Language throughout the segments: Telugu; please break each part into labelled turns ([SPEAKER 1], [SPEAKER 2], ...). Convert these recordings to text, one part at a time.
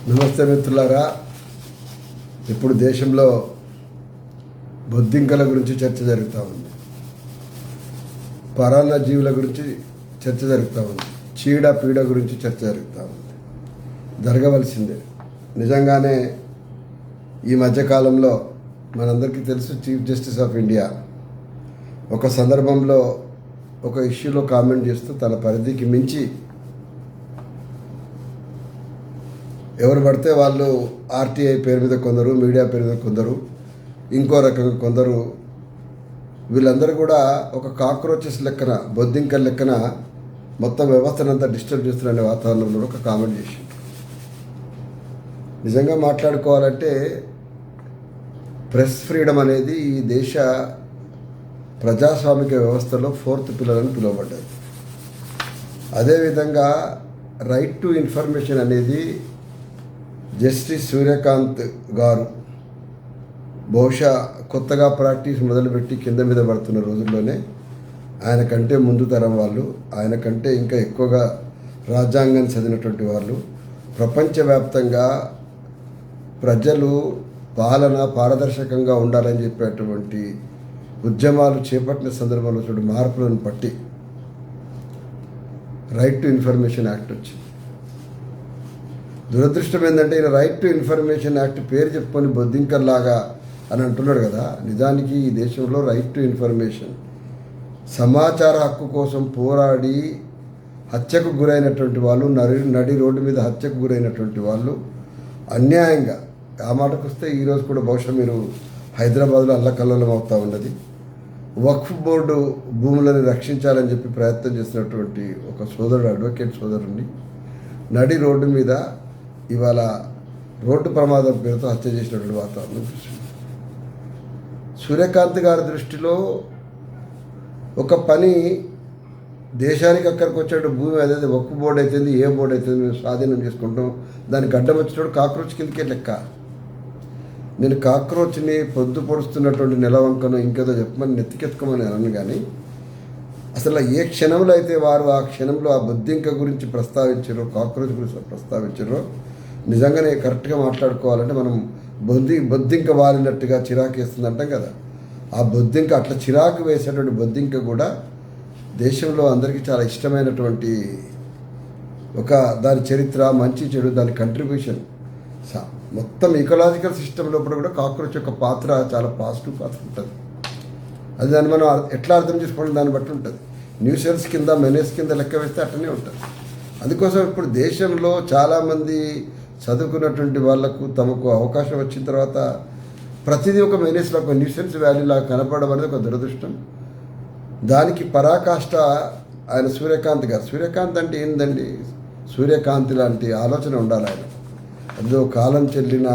[SPEAKER 1] నమస్తే మిత్రులారా. ఇప్పుడు దేశంలో బొద్దింకల గురించి చర్చ జరుగుతూ ఉంది, పరాన్న జీవుల గురించి చర్చ జరుగుతూ ఉంది, చీడ పీడ గురించి చర్చ జరుగుతూ ఉంది. జరగవలసిందే. నిజంగానే ఈ మధ్యకాలంలో మనందరికీ తెలుసు, చీఫ్ జస్టిస్ ఆఫ్ ఇండియా ఒక సందర్భంలో ఒక ఇష్యూలో కామెంట్ చేస్తూ తన పరిధికి మించి ఎవరు పడితే వాళ్ళు ఆర్టీఐ పేరు మీద కొందరు, మీడియా పేరు మీద కొందరు, ఇంకో రకంగా కొందరు, వీళ్ళందరూ కూడా ఒక కాక్రోచెస్ లెక్కన, బొద్దింకల లెక్కన మొత్తం వ్యవస్థనంతా డిస్టర్బ్ చేస్తున్న వాతావరణంలో ఒక కామెంట్ చేసి, నిజంగా మాట్లాడుకోవాలంటే ప్రెస్ ఫ్రీడమ్ అనేది ఈ దేశ ప్రజాస్వామిక వ్యవస్థలో 4th పిల్లర్ అని పిలువబడ్డది. అదేవిధంగా రైట్ టు ఇన్ఫర్మేషన్ అనేది జస్టిస్ సూర్యకాంత్ గారు బహుశా కొత్తగా ప్రాక్టీస్ మొదలుపెట్టి కింద మీద పడుతున్న రోజుల్లోనే ఆయన కంటే ముందు తరం వాళ్ళు, ఆయన కంటే ఇంకా ఎక్కువగా రాజ్యాంగాన్ని చదివినటువంటి వాళ్ళు, ప్రపంచవ్యాప్తంగా ప్రజలు పాలన పారదర్శకంగా ఉండాలని చెప్పేటువంటి ఉద్యమాలు చేపట్టిన సందర్భంలో చూడు మార్పులను బట్టి రైట్ టు ఇన్ఫర్మేషన్ యాక్ట్ వచ్చింది. దురదృష్టం ఏంటంటే ఈయన రైట్ టు ఇన్ఫర్మేషన్ యాక్ట్ పేరు చెప్పుకొని బొద్దింకల్లాగా అని అంటున్నాడు కదా. నిజానికి ఈ దేశంలో రైట్ టు ఇన్ఫర్మేషన్, సమాచార హక్కు కోసం పోరాడి హత్యకు గురైనటువంటి వాళ్ళు, నడి రోడ్డు మీద హత్యకు గురైనటువంటి వాళ్ళు అన్యాయంగా, ఆ మాటకు వస్తే ఈరోజు కూడా బహుశా మీరు హైదరాబాద్లో అల్లకల్లోలం అవుతూ ఉన్నది. వక్ఫ్ బోర్డు భూములను రక్షించాలని చెప్పి ప్రయత్నం చేసినటువంటి ఒక సోదరుడు, అడ్వకేట్ సోదరుడిని నడి రోడ్డు మీద ఇవాళ రోడ్డు ప్రమాదం పేరుతో హత్య చేసినటువంటి వాతావరణం చూసింది. సూర్యకాంత్ గారి దృష్టిలో ఒక పని దేశానికి అక్కడికి వచ్చేట భూమి అదే వక్ఫ్ బోర్డు అవుతుంది, ఏ బోర్డు అవుతుంది, మేము స్వాధీనం చేసుకుంటాం, దానికి అడ్డం వచ్చినప్పుడు కాక్రోచ్ కిందకే లెక్క. నేను కాక్రోచ్ని పొద్దు పొడుస్తున్నటువంటి నెలవంకను ఇంకేదో చెప్పమని నెత్తికెత్తుకోమని అనను, కానీ అసలు ఏ క్షణంలో అయితే వారు ఆ క్షణంలో ఆ బొద్దింక గురించి ప్రస్తావించారో, కాక్రోచ్ గురించి ప్రస్తావించారో, నిజంగానే కరెక్ట్గా మాట్లాడుకోవాలంటే మనం బొద్దింక వాలినట్టుగా చిరాకు వేస్తుంది అంటాం కదా. ఆ బొద్దింక అట్లా చిరాకు వేసేటువంటి బొద్దింక కూడా దేశంలో అందరికీ చాలా ఇష్టమైనటువంటి ఒక దాని చరిత్ర, మంచి చెడు, దాని కంట్రిబ్యూషన్, మొత్తం ఈకలాజికల్ సిస్టమ్ లోపల కూడా కాక్రోచ్ యొక్క పాత్ర చాలా పాజిటివ్ పాత్ర ఉంటుంది. అది దాన్ని మనం ఎట్లా అర్థం చేసుకోవడం దాన్ని బట్టి ఉంటుంది. న్యూసెన్స్ కింద, మెనేస్ కింద లెక్క వేస్తే అట్లనే ఉంటుంది. అందుకోసం ఇప్పుడు దేశంలో చాలామంది చదువుకున్నటువంటి వాళ్లకు తమకు అవకాశం వచ్చిన తర్వాత ప్రతిదీ ఒక మెనేస్లో, ఒక న్యూసెన్స్ వాల్యూలా కనపడడం అనేది ఒక దురదృష్టం. దానికి పరాకాష్ట ఆయన సూర్యకాంత్ గారు. సూర్యకాంత్ అంటే ఏందండి, సూర్యకాంతి లాంటి ఆలోచన ఉండాలి ఆయన. అదో కాలం చెల్లిన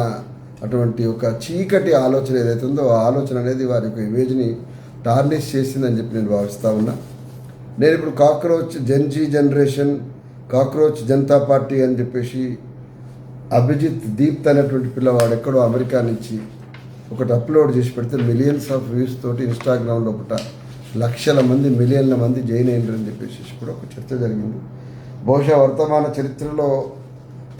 [SPEAKER 1] అటువంటి ఒక చీకటి ఆలోచన ఏదైతే ఉందో ఆ ఆలోచన అనేది వారి యొక్క ఇమేజ్ని టార్నిష్ చేసిందని చెప్పి నేను భావిస్తూ ఉన్నా. నేను ఇప్పుడు cockroach Gen Z generation, cockroach Janata party అని చెప్పేసి అభిజిత్ దీప్త్ అనేటువంటి పిల్లవాడు ఎక్కడో అమెరికా నుంచి ఒకటి అప్లోడ్ చేసి పెడితే మిలియన్స్ ఆఫ్ వ్యూస్ తోటి ఇన్స్టాగ్రామ్ లోపల లక్షల మంది, మిలియన్ల మంది జాయిన్ అయ్యారని చెప్పేసి కూడా ఒక చర్చ జరిగింది. బహుశా వర్తమాన చరిత్రలో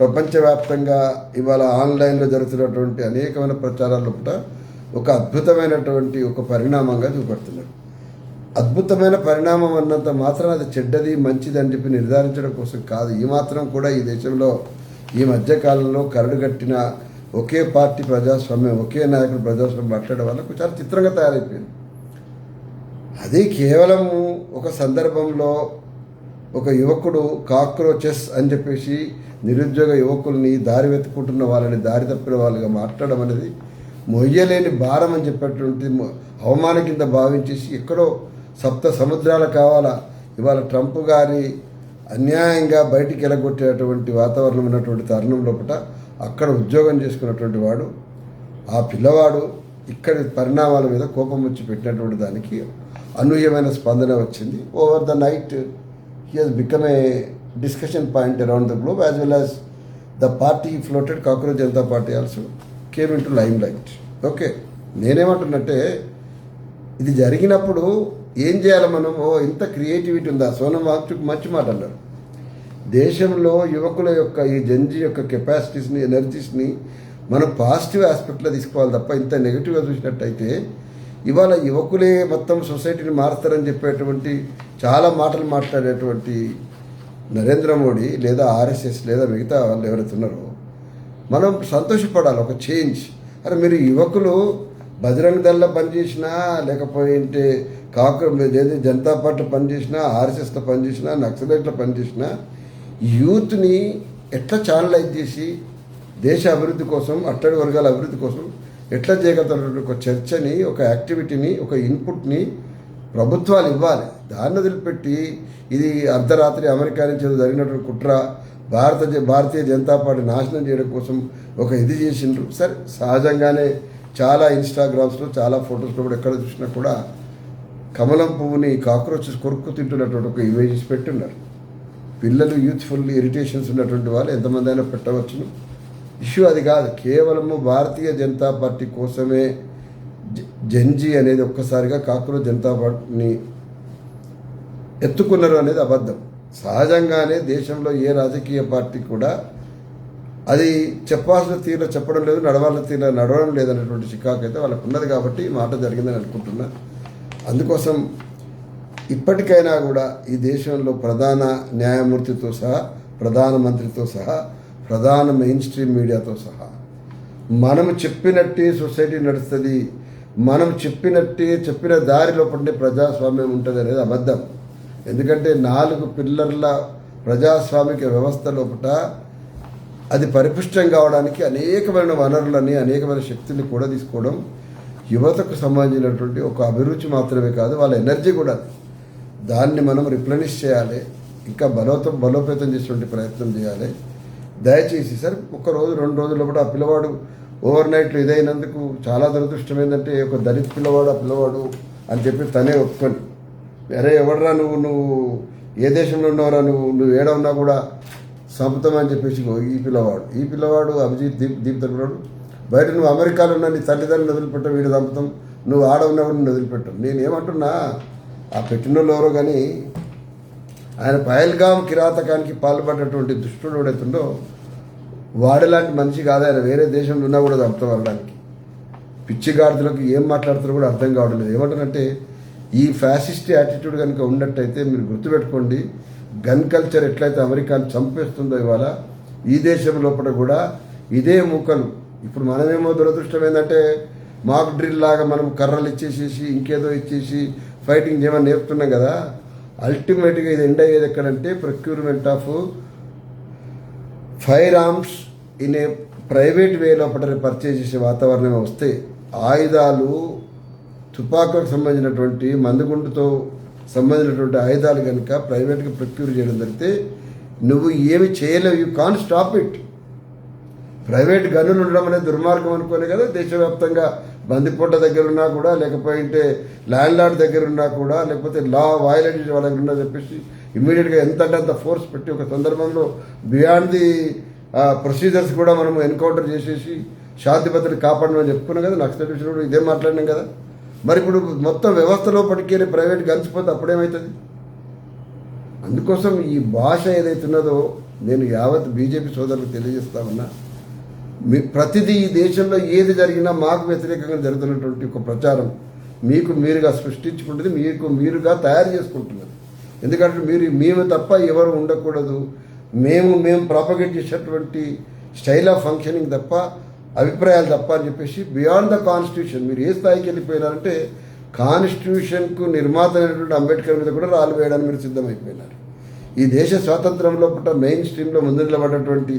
[SPEAKER 1] ప్రపంచవ్యాప్తంగా ఇవాళ ఆన్లైన్లో జరుగుతున్నటువంటి అనేకమైన ప్రచారాల లోపల ఒక అద్భుతమైనటువంటి ఒక పరిణామంగా చూపడుతున్నారు. అద్భుతమైన పరిణామం అన్నంత మాత్రం అది చెడ్డది మంచిది అని చెప్పి నిర్ధారించడం కోసం కాదు. ఈ మాత్రం కూడా ఈ దేశంలో ఈ మధ్యకాలంలో కరడుగట్టిన ఒకే పార్టీ ప్రజాస్వామ్యం, ఒకే నాయకుడు ప్రజాస్వామ్యం మాట్లాడడం వల్ల చాలా చిత్రంగా తయారైపోయింది. అది కేవలం ఒక సందర్భంలో ఒక యువకుడు కాక్రోచెస్ అని చెప్పేసి నిరుద్యోగ యువకుల్ని, దారి వెతుకుంటున్న వాళ్ళని దారి తప్పిన వాళ్ళుగా మాట్లాడడం అనేది మొయ్యలేని భారం అని చెప్పేటువంటి అవమానం కింద భావించేసి ఎక్కడో సప్త సముద్రాలు కావాలా ఇవాళ ట్రంప్ గారి అన్యాయంగా బయటికి వెళ్ళగొట్టేటువంటి వాతావరణం ఉన్నటువంటి తరుణం లోపల అక్కడ ఉద్యోగం చేసుకున్నటువంటి వాడు, ఆ పిల్లవాడు ఇక్కడి పరిణామాల మీద కోపం వచ్చి పెట్టినటువంటి దానికి అనూహ్యమైన స్పందన వచ్చింది. Over the night he has become a discussion point around the globe, as well as the party he floated, Cockroach Janata Party, also came into limelight. Okay, నేనేమంటున్నట్టే ఇది జరిగినప్పుడు ఏం చేయాలి మనం? ఇంత క్రియేటివిటీ ఉందా? సోనం వాంగ్చుక్ మంచి మాట అన్నారు. దేశంలో యువకుల యొక్క ఈ జంజీ యొక్క కెపాసిటీస్ని ఎనర్జీస్ని మనం పాజిటివ్ ఆస్పెక్ట్లో తీసుకోవాలి తప్ప ఇంత నెగిటివ్గా చూసినట్టయితే ఇవాళ యువకులే మొత్తం సొసైటీని మారుస్తారని చెప్పేటువంటి చాలా మాటలు మాట్లాడేటువంటి నరేంద్ర మోడీ లేదా ఆర్ఎస్ఎస్ లేదా మిగతా వాళ్ళు ఎవరైతే ఉన్నారో మనం సంతోషపడాలి. ఒక చేంజ్. అరే మీరు యువకులు బజరంగ్ దళ్లో పనిచేసినా లేకపోతే జనతా పార్టీ పనిచేసినా ఆర్ఎస్ఎస్లో పనిచేసినా నక్సలైట్లో పనిచేసినా యూత్ని ఎట్లా ఛానలైజ్ చేసి దేశ అభివృద్ధి కోసం అట్టడి వర్గాల అభివృద్ధి కోసం ఎట్లా చేయగలుగుతారు ఒక చర్చని ఒక యాక్టివిటీని ఒక ఇన్పుట్ని ప్రభుత్వాలు ఇవ్వాలి. దాన్ని వదిలిపెట్టి ఇది అర్ధరాత్రి అమెరికా నుంచి జరిగినటువంటి కుట్ర భారతీయ జనతా పార్టీ నాశనం చేయడం కోసం ఒక ఇది చేసిండ్రు. సరే సహజంగానే చాలా ఇన్స్టాగ్రామ్స్లో చాలా ఫొటోస్లో కూడా ఎక్కడ చూసినా కూడా కమలం పువ్వుని కాక్రోచెస్ కొరుక్కు తింటున్నటువంటి ఒక ఇమేజెస్ పెట్టున్నారు. పిల్లలు యూత్ఫుల్ ఇరిటేషన్స్ ఉన్నటువంటి వాళ్ళు ఎంతమంది అయినా పెట్టవచ్చును. ఇష్యూ అది కాదు. కేవలము భారతీయ జనతా పార్టీ కోసమే జంజీ అనేది ఒక్కసారిగా కాక్రోచ్ జనతా పార్టీని ఎత్తుకున్నారు అనేది అబద్ధం. సహజంగానే దేశంలో ఏ రాజకీయ పార్టీ కూడా అది చెప్పాల్సిన తీరులో చెప్పడం లేదు, నడవాల్సిన తీరులో నడవడం లేదనేటువంటి చికాకు అయితే వాళ్ళకు ఉన్నది కాబట్టి మాట జరిగిందని అనుకుంటున్నా. అందుకోసం ఇప్పటికైనా కూడా ఈ దేశంలో ప్రధాన న్యాయమూర్తితో సహా ప్రధానమంత్రితో సహా ప్రధాన మెయిన్ స్ట్రీమ్ మీడియాతో సహా మనం చెప్పినట్టే సొసైటీ నడుస్తుంది, మనం చెప్పిన దారిలో పడే ప్రజాస్వామ్యం ఉంటుంది అనేది అబద్ధం. ఎందుకంటే 4 పిల్లర్ల ప్రజాస్వామిక వ్యవస్థ లోపల అది పరిపుష్టం కావడానికి అనేకమైన వనరులని అనేకమైన శక్తుల్ని కూడా తీసుకోవడం యువతకు సంబంధించినటువంటి ఒక అభిరుచి మాత్రమే కాదు, వాళ్ళ ఎనర్జీ కూడా. దాన్ని మనం రిప్లెనిష్ చేయాలి, ఇంకా బలోపేతం చేసేటువంటి ప్రయత్నం చేయాలి. దయచేసి సార్ 1 రోజు 2 రోజుల్లో కూడా ఆ పిల్లవాడు ఓవర్ నైట్లో ఇదైనందుకు చాలా దురదృష్టం ఏంటంటే ఒక దళిత పిల్లవాడు ఆ పిల్లవాడు అని చెప్పి తనే ఒప్పుకొని, అరే ఎవడరా నువ్వు ఏ దేశంలో ఉన్నవరా నువ్వు ఏడ ఉన్నా కూడా సంపుతామని చెప్పేసి ఈ పిల్లవాడు అభిజిత్ దీప్ పిల్లవాడు బయట నువ్వు అమెరికాలో ఉన్న నీ తల్లిదండ్రులు వదిలిపెట్టావు, వీడు చంపుతాం, నువ్వు ఆడ ఉన్నా కూడా నేను వదిలిపెట్టావు. నేనేమంటున్నా ఆ పెట్టినోళ్ళు ఎవరో కానీ ఆయన పహల్గాం కిరాతకానికి పాల్పడినటువంటి దుష్టుడు ఎవడైతుండో వాడిలాంటి మనిషి కాదు ఆయన. వేరే దేశంలో ఉన్నా కూడా చంపుతాం అనడానికి పిచ్చిగాడిదలకు ఏం మాట్లాడుతారో కూడా అర్థం కావడం లేదు. ఏమంటారంటే ఈ ఫ్యాసిస్ట్ యాటిట్యూడ్ కనుక ఉన్నట్టయితే మీరు గుర్తుపెట్టుకోండి, గన్ కల్చర్ ఎట్లయితే అమెరికాను చంపేస్తుందో ఇవాళ ఈ దేశం లోపల కూడా ఇదే మూకలు. ఇప్పుడు మనమేమో దురదృష్టం ఏంటంటే మాక్ డ్రిల్ లాగా మనం కర్రలు ఇచ్చేసేసి ఇంకేదో ఇచ్చేసి ఫైటింగ్ చేయమని నేర్పుతున్నాం కదా. అల్టిమేట్గా ఇది ఎండ్ అయ్యేది ఎక్కడంటే procurement of fire arms in a private way లోపల పర్చేజ్ చేసే వాతావరణం వస్తే ఆయుధాలు తుపాకులకు సంబంధించినటువంటి మందుగుండుతో సంబంధించినటువంటి ఆయుధాలు కనుక ప్రైవేట్గా ప్రొక్యూర్ చేయడం జరిగితే నువ్వు ఏమి చేయలేవు. You can stop it. Private గన్నులు ఉండడం అనేది దుర్మార్గం అనుకోలే కదా. దేశవ్యాప్తంగా బందిపోట దగ్గర ఉన్నా కూడా లేకపోతే ల్యాండ్ లార్డ్ దగ్గర ఉన్నా కూడా లేకపోతే లా వయలేట్ చేసే వాళ్ళ దగ్గర ఉన్నా చెప్పేసి ఇమ్మీడియట్గా ఎంత అంటే అంత ఫోర్స్ పెట్టి ఒక సందర్భంలో బియాండ్ ది ప్రొసీజర్స్ కూడా మనం ఎన్కౌంటర్ చేసేసి శాంతి భద్రతలు కాపాడమని చెప్పుకున్నాం కదా. నక్సలైట్ విషయంలో కూడా ఇదే మాట్లాడినాం కదా. మరి ఇప్పుడు మొత్తం వ్యవస్థలో పట్టుకెళ్ళి ప్రైవేట్ గలిసిపోతే అప్పుడేమవుతుంది? అందుకోసం ఈ భాష ఏదైతే ఉన్నదో నేను యావత్ బీజేపీ సోదరులకు తెలియజేస్తామన్నా, ప్రతిదీ ఈ దేశంలో ఏది జరిగినా మాకు వ్యతిరేకంగా జరుగుతున్నటువంటి ఒక ప్రచారం మీకు మీరుగా సృష్టించుకుంటుంది, మీకు మీరుగా తయారు చేసుకుంటున్నది. ఎందుకంటే మేము తప్ప ఎవరు ఉండకూడదు, మేము ప్రాపగేట్ చేసేటువంటి స్టైల్ ఆఫ్ ఫంక్షనింగ్ తప్ప అభిప్రాయాలు తప్ప అని చెప్పేసి బియాండ్ ద కాన్స్టిట్యూషన్ మీరు ఏ స్థాయికి వెళ్ళిపోయినారంటే కాన్స్టిట్యూషన్కు నిర్మాత అయినటువంటి అంబేద్కర్ మీద కూడా రాళ్ళు వేయడానికి మీరు సిద్ధమైపోయినారు. ఈ దేశ స్వాతంత్రంలో పుట్ట మెయిన్ స్ట్రీమ్లో ముందు నిలబడ్డటువంటి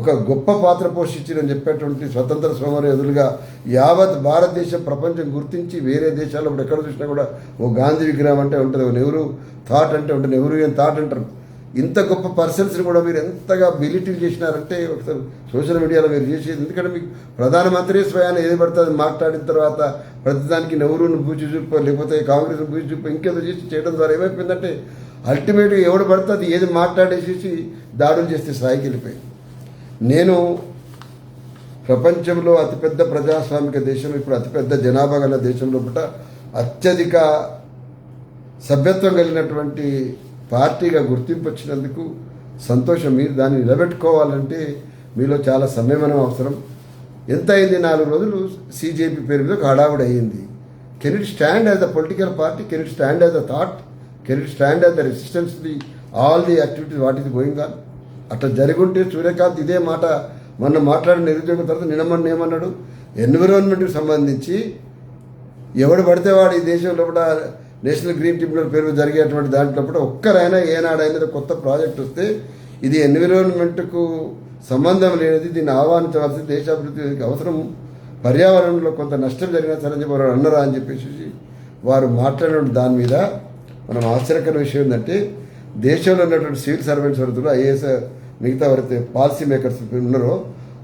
[SPEAKER 1] ఒక గొప్ప పాత్ర పోషించిందని చెప్పేటువంటి స్వతంత్ర సమరయోధులుగా యావత్ భారతదేశం ప్రపంచం గుర్తించి వేరే దేశాల్లో ఇప్పుడు ఎక్కడ చూసినా కూడా ఓ గాంధీ విగ్రహం అంటే ఉంటుంది, ఓ నెహ్రూ థాట్ అంటే ఉంటుంది, నెహ్రూయన్ థాట్ అంటారు. ఇంత గొప్ప పర్సన్స్ని కూడా మీరు ఎంతగా బిలిటిల్ చేసినారంటే ఒకసారి సోషల్ మీడియాలో మీరు చేసేది. ఎందుకంటే మీకు ప్రధానమంత్రి స్వయాన్ని ఏది పడుతుంది మాట్లాడిన తర్వాత ప్రతిదానికి నెహ్రూను బూచి చూపు లేకపోతే కాంగ్రెస్ను బూచి చూపు ఇంకేదో చేసి చేయడం ద్వారా ఏమైపోయిందంటే అల్టిమేట్గా ఎవడు పడుతుంది ఏది మాట్లాడేసేసి దాడులు చేస్తే స్థాయికి వెళ్ళిపోయింది. నేను ప్రపంచంలో అతిపెద్ద ప్రజాస్వామిక దేశం, ఇప్పుడు అతిపెద్ద జనాభా గల దేశంలో పుట్ట అత్యధిక సభ్యత్వం కలిగినటువంటి పార్టీగా గుర్తింపు వచ్చినందుకు సంతోషం. మీరు దాన్ని నిలబెట్టుకోవాలంటే మీలో చాలా సంయమనం అవసరం. ఎంత అయింది? 4 రోజులు CJP పేరు మీద ఒక హడావుడి అయ్యింది. Can it stand as the political party? Can it stand as the thought? Can it stand as the resistance all the activities what is going on? అట్లా జరుగుంటే సూర్యకాంత్ ఇదే మాట మొన్న మాట్లాడిన నిరుద్యోగం తర్వాత నిన్నమన్న ఏమన్నాడు? ఎన్విరాన్మెంట్కి సంబంధించి ఎవడు పడితే వాడు ఈ దేశంలో కూడా నేషనల్ గ్రీన్ ట్రిబ్యునల్ పేరు జరిగేటువంటి దాంట్లో కూడా ఒక్కరైనా ఏనాడైనా కొత్త ప్రాజెక్ట్ వస్తే ఇది ఎన్విరాన్మెంట్కు సంబంధం లేనిది, దీన్ని ఆహ్వానించవలసి దేశాభివృద్ధికి అవసరం, పర్యావరణంలో కొంత నష్టం జరిగినా సరే చెప్పి వారు అన్నరా అని చెప్పేసి వారు మాట్లాడిన దాని మీద మనం ఆశ్చర్యకర విషయం ఏంటంటే దేశంలో ఉన్నటువంటి సివిల్ సర్వెంట్స్ వరకు ఐఏఎస్ మిగతా ఎవరైతే పాలసీ మేకర్స్ ఉన్నారో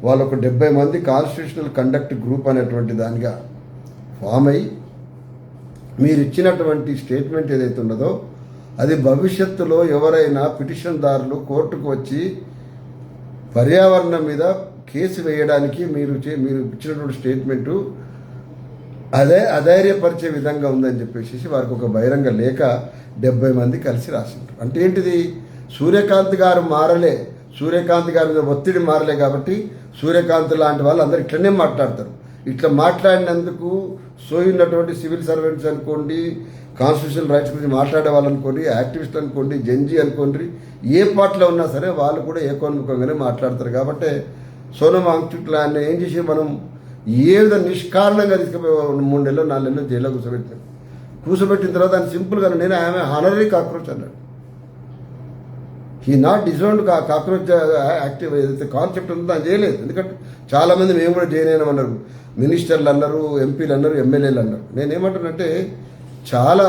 [SPEAKER 1] వాళ్ళు ఒక 70 మంది కాన్స్టిట్యూషనల్ కండక్ట్ గ్రూప్ అనేటువంటి దానిగా ఫామ్ అయ్యి మీరు ఇచ్చినటువంటి స్టేట్మెంట్ ఏదైతే ఉన్నదో అది భవిష్యత్తులో ఎవరైనా పిటిషన్దారులు కోర్టుకు వచ్చి పర్యావరణం మీద కేసు వేయడానికి మీరు ఇచ్చినటువంటి స్టేట్మెంటు అధైర్యపరిచే విధంగా ఉందని చెప్పేసి వారికి ఒక బహిరంగ లేఖ 70 మంది కలిసి రాసింటారు. అంటే ఏంటిది? సూర్యకాంత్ గారు మారలే, సూర్యకాంత్ గారి మీద ఒత్తిడి మారలే కాబట్టి సూర్యకాంత్ లాంటి వాళ్ళు అందరూ ఇట్లనే మాట్లాడతారు. ఇట్లా మాట్లాడినందుకు సోయినటువంటి సివిల్ సర్వెంట్స్ అనుకోండి, కాన్స్టిట్యూషనల్ రైట్స్ గురించి మాట్లాడే వాళ్ళు అనుకోండి, యాక్టివిస్ట్ అనుకోండి, జంజీ అనుకోండి, ఏ పార్టీలో ఉన్నా సరే వాళ్ళు కూడా ఏకోన్ముఖంగానే మాట్లాడతారు. కాబట్టి సోనం వాంగ్చుక్ ఆయన ఏం చేసి మనం ఏ విధంగా నిష్కారణంగా తీసుకుపోయి 3 నెలలు 4 నెలలు జైల్లో కూర్చోబెట్టిన తర్వాత ఆయన సింపుల్గా నేను ఆమె హానరీ కాక్రోచ్ అన్నాడు. హీ నాట్ డిజోన్డ్ కాక్రోచ్ యాక్టివ్ ఏదైతే కాన్సెప్ట్ ఉందో దాన్ని చేయలేదు. ఎందుకంటే చాలామంది మేము కూడా చేయలేమన్నారు, మినిస్టర్లు అన్నారు, ఎంపీలు అన్నారు, ఎమ్మెల్యేలు అన్నారు. నేనేమంటానంటే చాలా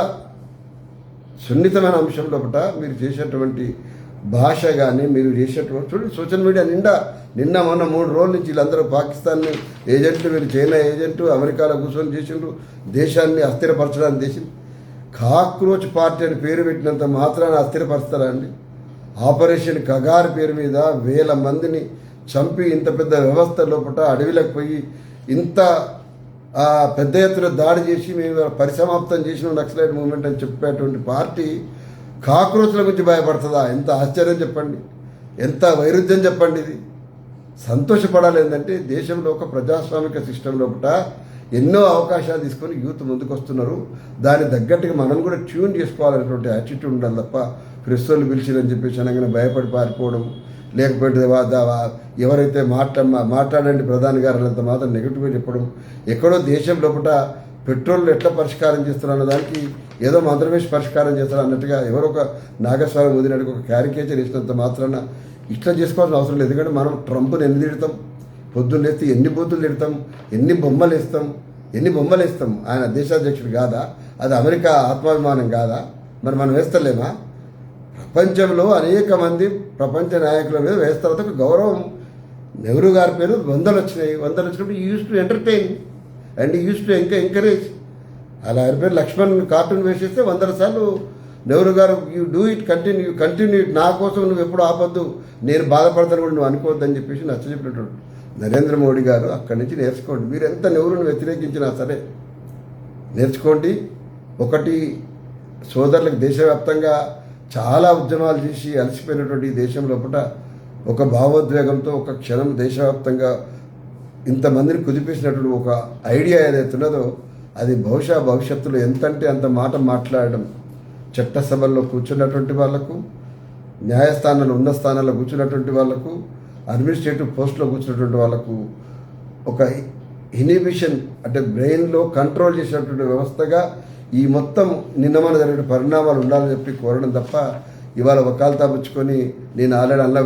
[SPEAKER 1] సున్నితమైన అంశం లోపల మీరు చేసేటువంటి భాష కానీ మీరు చేసేటువంటి చూడండి సోషల్ మీడియా నిన్న మొన్న 3 రోజుల నుంచి వీళ్ళందరూ పాకిస్తాన్ ఏజెంట్లు, మీరు చైనా ఏజెంటు, అమెరికాలో కూర్చొని చేసిండ్రు, దేశాన్ని అస్థిరపరచడానికి చేసింది. కాక్రోచ్ పార్టీ అని పేరు పెట్టినంత మాత్రాన్ని అస్థిరపరుస్తారా అండి? ఆపరేషన్ కగార్ పేరు మీద 1000 మందిని చంపి ఇంత పెద్ద వ్యవస్థ లోపల అడవిలకు పోయి ఇంత పెద్ద ఎత్తున దాడి చేసి మేము పరిసమాప్తం చేసిన నక్సలైట్ మూవ్మెంట్ అని చెప్పేటువంటి పార్టీ కాక్రోచ్ల గురించి భయపడుతుందా? ఎంత ఆశ్చర్యం చెప్పండి, ఎంత వైరుధ్యం చెప్పండి. ఇది సంతోషపడాలి. ఏంటంటే దేశంలో ఒక ప్రజాస్వామిక సిస్టమ్ లోపల ఎన్నో అవకాశాలు తీసుకొని యూత్ ముందుకు వస్తున్నారు. దాని తగ్గట్టుగా మనం కూడా ట్యూన్ చేసుకోవాలనేటువంటి యాటిట్యూడ్ ఉండాలి తప్ప ప్రెస్సోళ్ళు పిలిచిరని చెప్పేసి అనగానే భయపడి పారిపోవడం, లేకపోతే ఎవరైతే మాట్లాడండి ప్రధాని గారు అంత మాత్రం నెగిటివ్గా చెప్పడం, ఎక్కడో దేశం లోపల పెట్రోల్ ఎట్లా పరిష్కారం చేస్తున్నారు అన్న దానికి ఏదో మంత్రమేసి పరిష్కారం చేస్తారు అన్నట్టుగా ఎవరో ఒక నాగస్వామి వదిలినట్టు ఒక క్యారికేచర్ ఇచ్చినంత మాత్రాన ఇట్లా చేసుకోవాల్సిన అవసరం లేదు. ఎందుకంటే మనం ట్రంప్ని ఎన్ని తిడతాం, పొద్దున్న లేస్తే ఎన్ని బూతులు తిడతాం, ఎన్ని బొమ్మలు వేస్తాం. ఆయన దేశాధ్యక్షుడు కాదా? అది అమెరికా ఆత్మాభిమానం కాదా? మరి మనం వేస్తలేమా? ప్రపంచంలో అనేక మంది ప్రపంచ నాయకుల మీద వేస్తారు. ఒక గౌరవం. నెహ్రూ గారి పేరు 100 వచ్చినప్పుడు use to entertain and use to encourage. అలా ఆయన పేరు లక్ష్మణ్ కార్టూన్ వేసేస్తే 100 సార్లు నెహ్రూ గారు you do it continue it, నా కోసం నువ్వు ఎప్పుడు ఆపొద్దు, నేను బాధపడతాను కూడా నువ్వు అనుకోవద్దు అని చెప్పేసి నచ్చజెప్పినట్టు నరేంద్ర మోడీ గారు. అక్కడి నుంచి నేర్చుకోండి. మీరు ఎంత నెహ్రూని వ్యతిరేకించినా సరే నేర్చుకోండి. ఒకటి సోదరులకు దేశవ్యాప్తంగా చాలా ఉద్యమాలు చేసి అలసిపోయినటువంటి దేశం లోపల ఒక భావోద్వేగంతో ఒక క్షణం దేశవ్యాప్తంగా ఇంతమందిని కుదిపేసినటువంటి ఒక ఐడియా ఏదైతే ఉన్నదో అది బహుశా భవిష్యత్తులో ఎంతంటే అంత మాట మాట్లాడడం, చట్టసభల్లో కూర్చున్నటువంటి వాళ్లకు, న్యాయస్థానాలు ఉన్న స్థానాల్లో కూర్చున్నటువంటి వాళ్లకు, అడ్మినిస్ట్రేటివ్ పోస్ట్లో కూర్చున్నటువంటి వాళ్లకు ఒక ఇన్హిబిషన్ అంటే బ్రెయిన్లో కంట్రోల్ చేసేటువంటి వ్యవస్థగా ఈ మొత్తం నిన్నమన జరిగిన పరిణామాలు ఉండాలని చెప్పి కోరడం తప్ప ఇవాళ వకాల్తా పుచ్చుకొని నేను ఆల్రెడీ అల్ల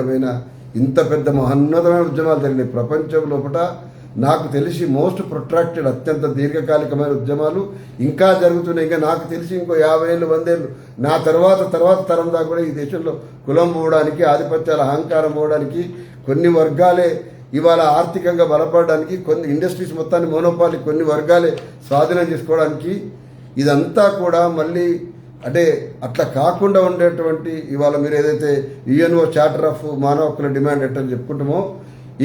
[SPEAKER 1] పోయినా ఇంత పెద్ద మహోన్నతమైన ఉద్యమాలు జరిగినాయి ప్రపంచం లోపల. నాకు తెలిసి మోస్ట్ ప్రొట్రాక్టెడ్ అత్యంత దీర్ఘకాలికమైన ఉద్యమాలు ఇంకా జరుగుతున్నాయి. ఇంకా నాకు తెలిసి ఇంకో 50 ఏళ్ళు 100 ఏళ్ళు నా తర్వాత తరం దాకా కూడా ఈ దేశంలో కులం పోవడానికి, ఆధిపత్యాల అహంకారం పోవడానికి, కొన్ని వర్గాలే ఇవాళ ఆర్థికంగా బలపడడానికి, కొన్ని ఇండస్ట్రీస్ మొత్తాన్ని మోనోపాలి కొన్ని వర్గాలే స్వాధీనం చేసుకోవడానికి, ఇదంతా కూడా మళ్ళీ అంటే అట్లా కాకుండా ఉండేటువంటి ఇవాళ మీరు ఏదైతే యుఎన్ఓ చార్టర్ ఆఫ్ మానవ హక్కుల డిమాండ్ ఎట్టని చెప్పుకుంటామో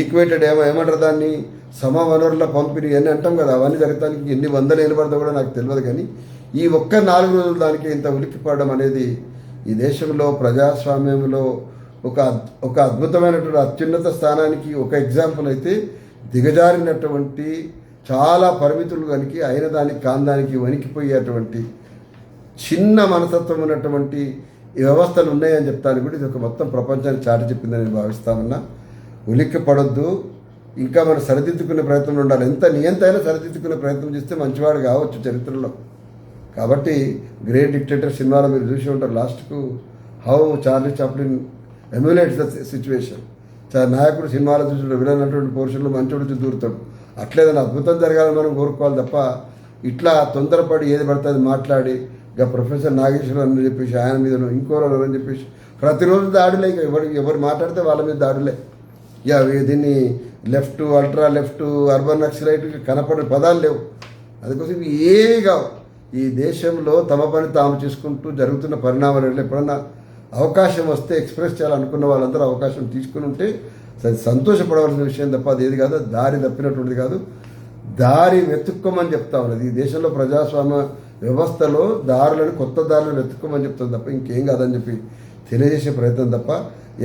[SPEAKER 1] ఈక్వేటెడ్ ఏమంటారు దాన్ని, సమ వనరుల పంపిణీ అని అంటాం కదా, అవన్నీ జరగడానికి ఎన్ని 100 ఏళ్ళు పడతా కూడా నాకు తెలియదు. కానీ ఈ ఒక్క 4 రోజులు దానికి ఇంత ఉలిక్కిపడడం అనేది ఈ దేశంలో ప్రజాస్వామ్యంలో ఒక అద్భుతమైనటువంటి అత్యున్నత స్థానానికి ఒక ఎగ్జాంపుల్ అయితే దిగజారినటువంటి చాలా పరిమితులు కనుక అయిన దానికి కాందానికి వణికిపోయేటువంటి చిన్న మనస్తత్వం ఉన్నటువంటి ఈ వ్యవస్థలు ఉన్నాయని చెప్తాను కూడా ఇది ఒక మొత్తం ప్రపంచానికి చాటి చెప్పిందని నేను భావిస్తామన్నా. ఉలిక్కి పడొద్దు, ఇంకా మనం సరిదిద్దుకునే ప్రయత్నంలో ఉండాలి. ఎంత నియంతైనా సరిదిద్దుకునే ప్రయత్నం చేస్తే మంచివాడు కావచ్చు చరిత్రలో. కాబట్టి గ్రేట్ డిక్టేటర్ సినిమాలో మీరు చూసి ఉంటారు, లాస్ట్కు how Charlie Chaplin emulates the situation. నాయకుడు సినిమాలో చూసిన విలన్ అటువంటి పోర్షన్లో మంచోడు దూరుతాడు. అట్లేదని అద్భుతం జరగాలని మనం కోరుకోవాలి తప్ప ఇట్లా తొందరపడి ఏది పడుతుంది మాట్లాడి ఇక ప్రొఫెసర్ నాగేశ్వరరావు అని చెప్పేసి ఆయన మీద ఇంకోరు అని చెప్పేసి ప్రతిరోజు దాడులే. ఇక ఎవరు మాట్లాడితే వాళ్ళ మీద దాడులే. ఇక దీన్ని left, ultra left, urban naxalite కనపడే పదాలు లేవు. అందుకోసం ఏవి కావు. ఈ దేశంలో తమ పని తాము చేసుకుంటూ జరుగుతున్న పరిణామాలు ఎప్పుడన్నా అవకాశం వస్తే ఎక్స్ప్రెస్ చేయాలనుకున్న వాళ్ళందరూ అవకాశం తీసుకుని ఉంటే సంతోషపడవలసిన విషయం తప్ప అది ఏది కాదు, దారి తప్పినటువంటిది కాదు. దారి వెతుక్కోమని చెప్తా ఉన్నది. ఈ దేశంలో ప్రజాస్వామ్య వ్యవస్థలో దారులను, కొత్త దారులను వెతుక్కోమని చెప్తుంది తప్ప ఇంకేం కాదని చెప్పి తెలియజేసే ప్రయత్నం తప్ప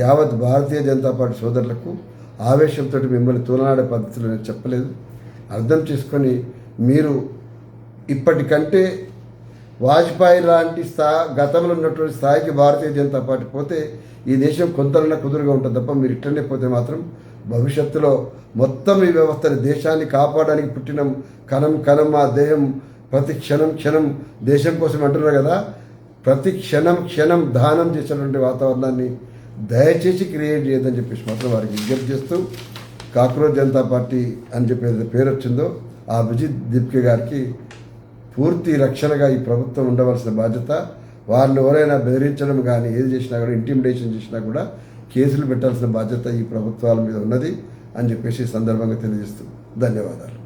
[SPEAKER 1] యావత్ భారతీయ జనతా పార్టీ సోదరులకు ఆవేశంతో మిమ్మల్ని తూలనాడే పద్ధతులు నేను చెప్పలేదు. అర్థం చేసుకొని మీరు ఇప్పటికంటే వాజ్పేయి లాంటి గతంలో ఉన్నటువంటి స్థాయికి భారతీయ జనతా పార్టీ పోతే ఈ దేశం కొంతలన్నా కుదురుగా ఉంటుంది తప్ప మీరు ఇట్లనే పోతే మాత్రం భవిష్యత్తులో మొత్తం ఈ వ్యవస్థని దేశాన్ని కాపాడడానికి పుట్టిన కణం కణం ఆ దేహం ప్రతి క్షణం క్షణం దేశం కోసం అంటున్నారు కదా, ప్రతి క్షణం క్షణం దానం చేసేటువంటి వాతావరణాన్ని దయచేసి క్రియేట్ చేయొద్దని చెప్పేసి మాత్రం వారికి విజ్ఞప్తి చేస్తూ కాక్రోచ్ జనతా పార్టీ అని చెప్పి పేరు వచ్చిందో ఆ అభిజిత్ దీప్కే గారికి పూర్తి రక్షణగా ఈ ప్రభుత్వం ఉండవలసిన బాధ్యత. వాళ్ళు ఎవరైనా బెదిరించడం కానీ ఏది చేసినా కూడా ఇంటిమిడేషన్ చేసినా కూడా కేసులు పెట్టాల్సిన బాధ్యత ఈ ప్రభుత్వాల మీద ఉన్నది అని చెప్పేసి సందర్భంగా తెలియజేస్తూ ధన్యవాదాలు.